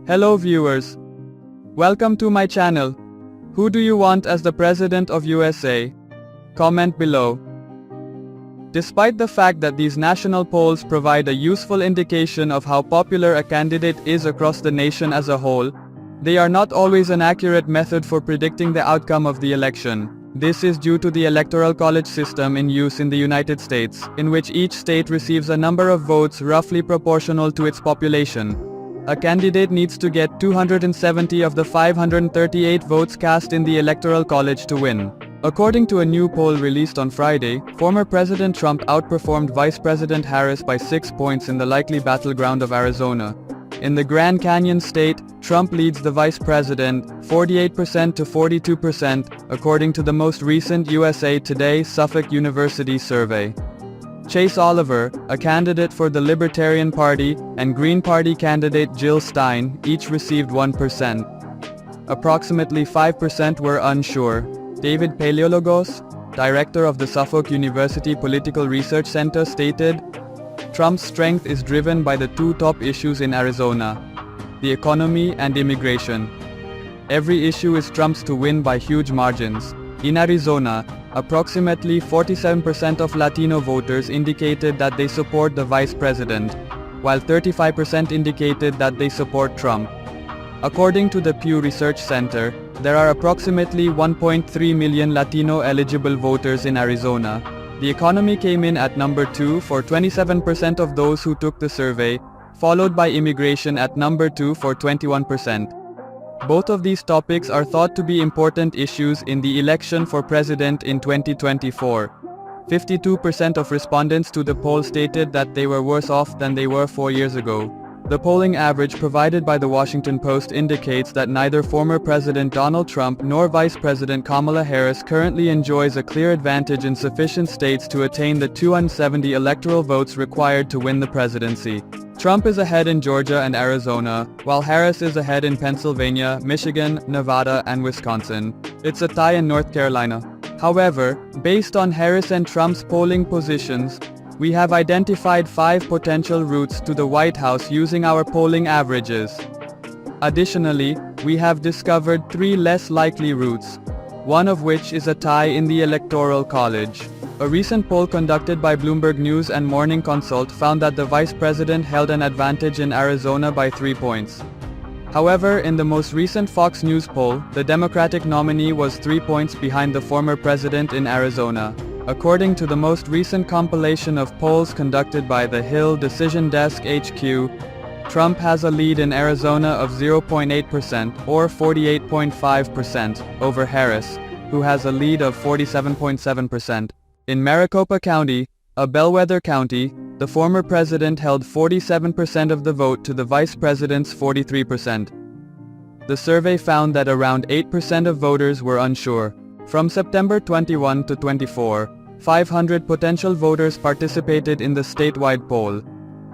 Hello viewers. Welcome to my channel. Who do you want as the President of USA? Comment below. Despite the fact that these national polls provide a useful indication of how popular a candidate is across the nation as a whole, they are not always an accurate method for predicting the outcome of the election. This is due to the Electoral college system in use in the United States, in which each state receives a number of votes roughly proportional to its population. A candidate needs to get 270 of the 538 votes cast in the Electoral college to win. According to a new poll released on Friday, former President Trump outperformed Vice President Harris by 6 points in the likely battleground of Arizona. In the Grand Canyon state, Trump leads the vice president 48% to 42%, according to the most recent USA Today Suffolk University survey. Chase Oliver, a candidate for the Libertarian Party, and Green Party candidate Jill Stein, each received 1%. Approximately 5% were unsure. David Paleologos, director of the Suffolk University Political Research Center, stated, Trump's strength is driven by the two top issues in Arizona: the economy and immigration. Every issue is Trump's to win by huge margins. In Arizona, approximately 47% of Latino voters indicated that they support the vice president, while 35% indicated that they support Trump. According to the Pew Research Center, there are approximately 1.3 million Latino-eligible voters in Arizona. The economy came in at number 2 for 27% of those who took the survey, followed by immigration at number 2 for 21%. Both of these topics are thought to be important issues in the election for president in 2024. 52% of respondents to the poll stated that they were worse off than they were 4 years ago. The polling average provided by the Washington Post indicates that neither former President Donald Trump nor Vice President Kamala Harris currently enjoys a clear advantage in sufficient states to attain the 270 electoral votes required to win the presidency. Trump is ahead in Georgia and Arizona, while Harris is ahead in Pennsylvania, Michigan, Nevada, and Wisconsin. It's a tie in North Carolina. However, based on Harris and Trump's polling positions, we have identified 5 potential routes to the White House using our polling averages. Additionally, we have discovered 3 less likely routes, one of which is a tie in the Electoral college. A recent poll conducted by Bloomberg News and Morning Consult found that the vice president held an advantage in Arizona by 3 points. However, in the most recent Fox News poll, the Democratic nominee was 3 points behind the former president in Arizona. According to the most recent compilation of polls conducted by the Hill Decision Desk HQ, Trump has a lead in Arizona of 0.8% or 48.5% over Harris, who has a lead of 47.7%. In Maricopa County, a bellwether county, the former president held 47% of the vote to the vice president's 43%. The survey found that around 8% of voters were unsure. From September 21 to 24, 500 potential voters participated in the statewide poll.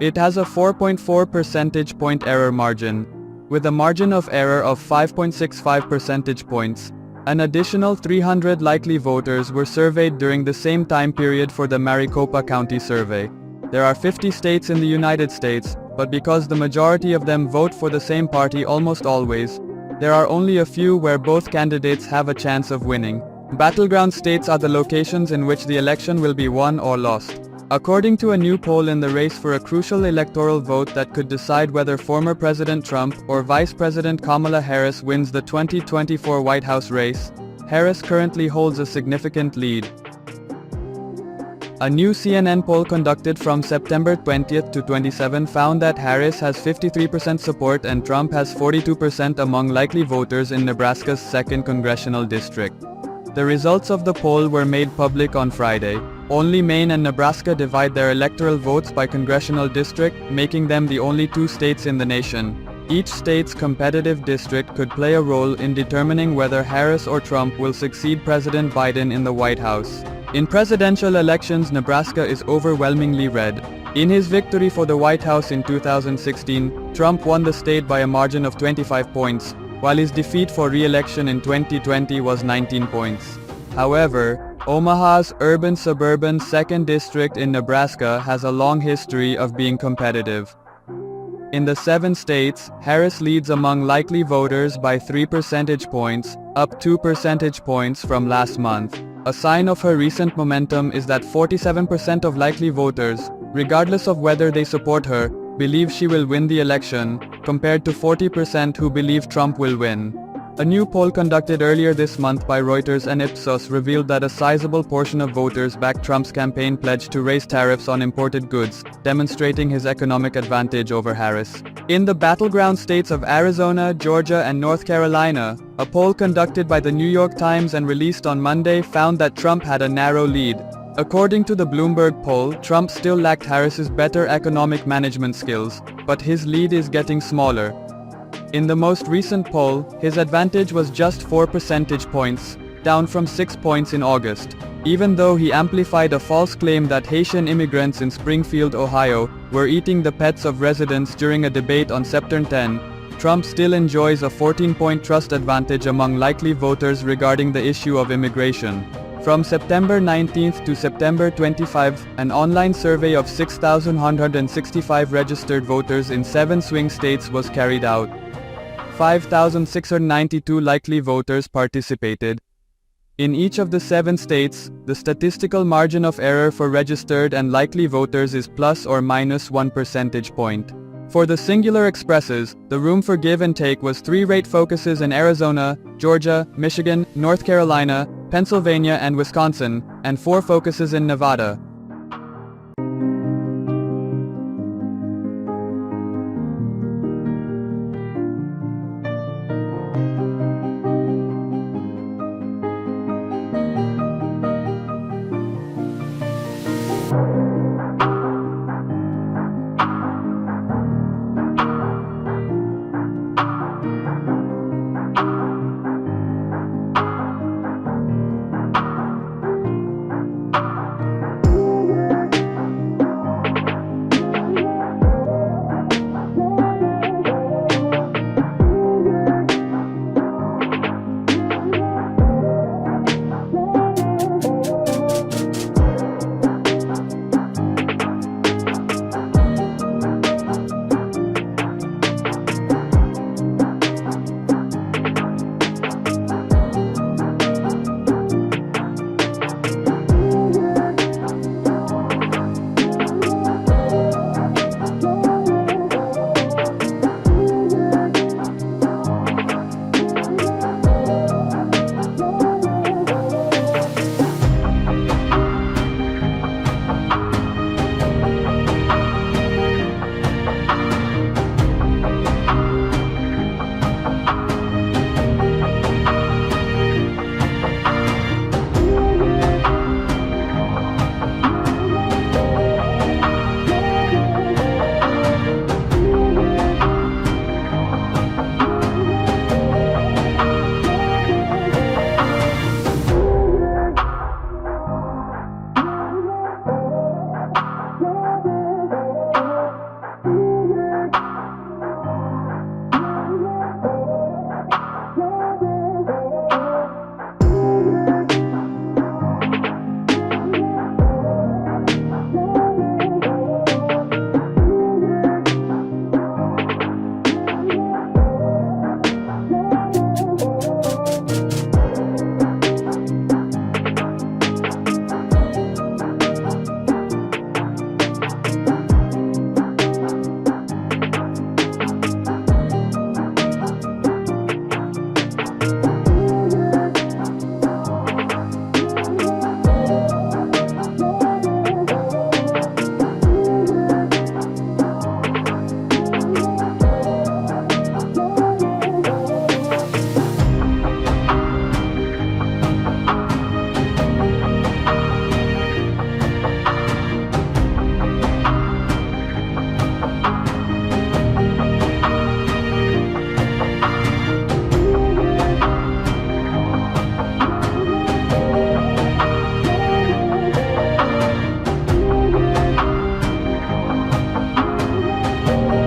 It has a 4.4 percentage point error margin. With a margin of error of 5.65 percentage points, an additional 300 likely voters were surveyed during the same time period for the Maricopa County survey. There are 50 states in the United States, but because the majority of them vote for the same party almost always, there are only a few where both candidates have a chance of winning. Battleground states are the locations in which the election will be won or lost. According to a new poll in the race for a crucial electoral vote that could decide whether former President Trump or Vice President Kamala Harris wins the 2024 White House race, Harris currently holds a significant lead. A new CNN poll conducted from September 20th to 27 found that Harris has 53% support and Trump has 42% among likely voters in Nebraska's 2nd congressional district. The results of the poll were made public on Friday. Only Maine and Nebraska divide their electoral votes by congressional district, making them the only 2 states in the nation. Each state's competitive district could play a role in determining whether Harris or Trump will succeed President Biden in the White House. In presidential elections, Nebraska is overwhelmingly red. In his victory for the White House in 2016, Trump won the state by a margin of 25 points, while his defeat for re-election in 2020 was 19 points. However, Omaha's urban-suburban 2nd district in Nebraska has a long history of being competitive. In the 7 states, Harris leads among likely voters by 3 percentage points, up 2 percentage points from last month. A sign of her recent momentum is that 47% of likely voters, regardless of whether they support her, believe she will win the election, compared to 40% who believe Trump will win. A new poll conducted earlier this month by Reuters and Ipsos revealed that a sizable portion of voters backed Trump's campaign pledge to raise tariffs on imported goods, demonstrating his economic advantage over Harris. In the battleground states of Arizona, Georgia, and North Carolina, a poll conducted by the New York Times and released on Monday found that Trump had a narrow lead. According to the Bloomberg poll, Trump still lacked Harris's better economic management skills, but his lead is getting smaller. In the most recent poll, his advantage was just 4 percentage points, down from 6 points in August. Even though he amplified a false claim that Haitian immigrants in Springfield, Ohio, were eating the pets of residents during a debate on September 10, Trump still enjoys a 14-point trust advantage among likely voters regarding the issue of immigration. From September 19 to September 25, an online survey of 6,165 registered voters in 7 swing states was carried out. 5,692 likely voters participated. In each of the 7 states, the statistical margin of error for registered and likely voters is plus or minus 1 percentage point. For the singular expresses, the room for give and take was 3 rate focuses in Arizona, Georgia, Michigan, North Carolina, Pennsylvania and Wisconsin, and 4 focuses in Nevada.